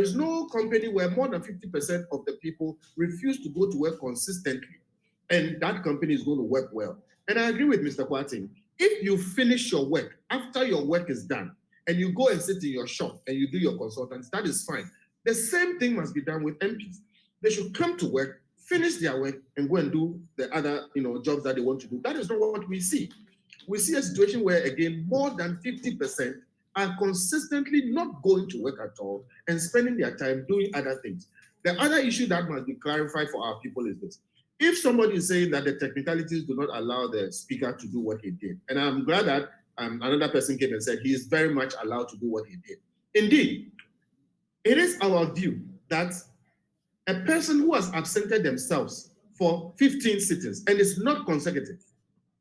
is no company where more than 50% of the people refuse to go to work consistently, and that company is going to work well. And I agree with Mr. Kwating. If you finish your work, after your work is done, and you go and sit in your shop and you do your consultants, that is fine. The same thing must be done with MPs. They should come to work, finish their work, and go and do the other jobs that they want to do. That is not what we see. We see a situation where, again, more than 50% are consistently not going to work at all and spending their time doing other things. The other issue that must be clarified for our people is this. If somebody is saying that the technicalities do not allow the speaker to do what he did, and I'm glad that another person came and said he is very much allowed to do what he did. Indeed, it is our view that a person who has absented themselves for 15 sittings and is not consecutive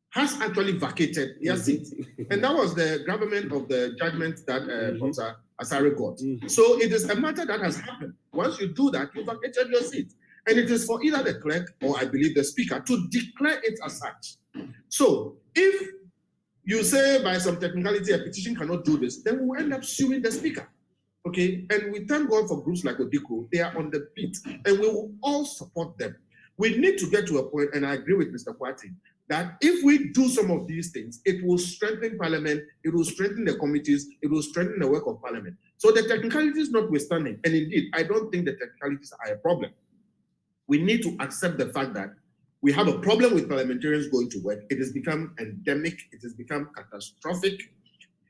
has actually vacated their seat. And that was the gravamen of the judgment that Professor Asare got. So it is a matter that has happened. Once you do that, you vacated your seat. And it is for either the clerk or, I believe, the speaker to declare it as such. So if you say by some technicality a petition cannot do this, then we will end up suing the speaker. Okay? And we thank God for groups like Odiko. They are on the beat, and we will all support them. We need to get to a point, and I agree with Mr. Kwating, that if we do some of these things, it will strengthen Parliament, it will strengthen the committees, it will strengthen the work of Parliament. So the technicalities notwithstanding, and indeed, I don't think the technicalities are a problem. We need to accept the fact that we have a problem with parliamentarians going to work. It has become endemic, it has become catastrophic.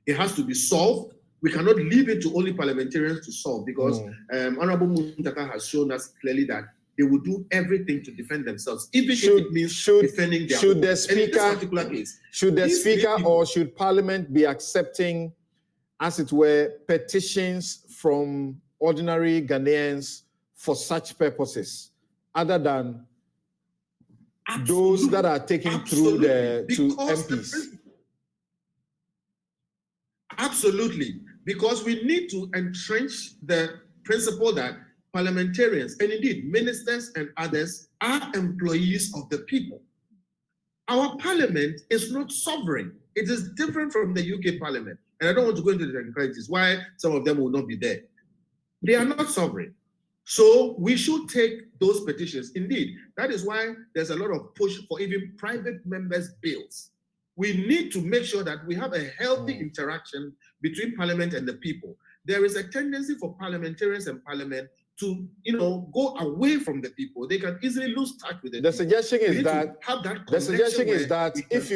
It has to be solved. We cannot leave it to only parliamentarians to solve, because Honorable Muntaka has shown us clearly that they will do everything to defend themselves, even if it means defending their own. The speaker, in this particular case, should the speaker or should Parliament be accepting, as it were, petitions from ordinary Ghanaians for such purposes, other than those that are taken through to MPs? Absolutely, because we need to entrench the principle that parliamentarians, and indeed ministers and others, are employees of the people. Our parliament is not sovereign. It is different from the UK parliament. And I don't want to go into the technicalities, why some of them will not be there. They are not sovereign. So we should take those petitions. Indeed, that is why there's a lot of push for even private members' bills. We need to make sure that we have a healthy interaction between Parliament and the people. There is a tendency for parliamentarians and Parliament to, go away from the people. They can easily lose touch with it. The suggestion is that if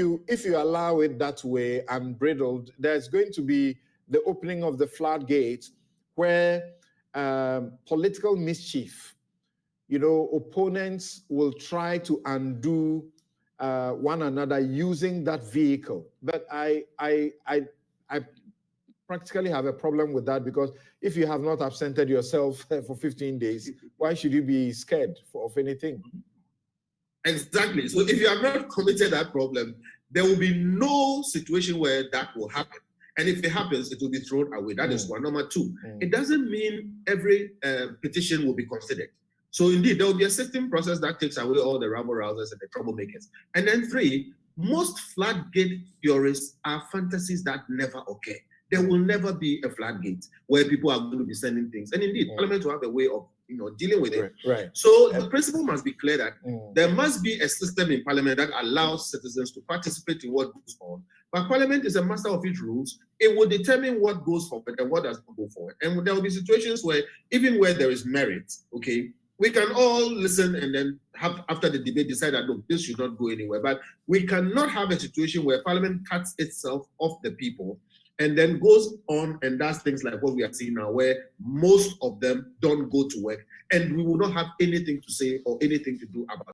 you allow it that way, unbridled, there's going to be the opening of the floodgates where political mischief, opponents will try to undo one another using that vehicle. But I practically have a problem with that, because if you have not absented yourself for 15 days, why should you be scared of anything? Exactly. So if you have not committed that problem, there will be no situation where that will happen. And if it happens, it will be thrown away. That is one. Number two, it doesn't mean every petition will be considered. So indeed, there will be a system process that takes away all the rabble-rousers and the troublemakers. And then three, most floodgate theories are fantasies that never occur. There will never be a floodgate where people are going to be sending things. And indeed, Parliament will have a way of dealing with it. Right. So the principle must be clear that there must be a system in Parliament that allows citizens to participate in what goes on. But Parliament is a master of its rules. It will determine what goes forward and what does not go forward. And there will be situations where, even where there is merit, we can all listen and then have, after the debate, decide that, look, this should not go anywhere. But we cannot have a situation where Parliament cuts itself off the people and then goes on and does things like what we are seeing now, where most of them don't go to work, and we will not have anything to say or anything to do about it.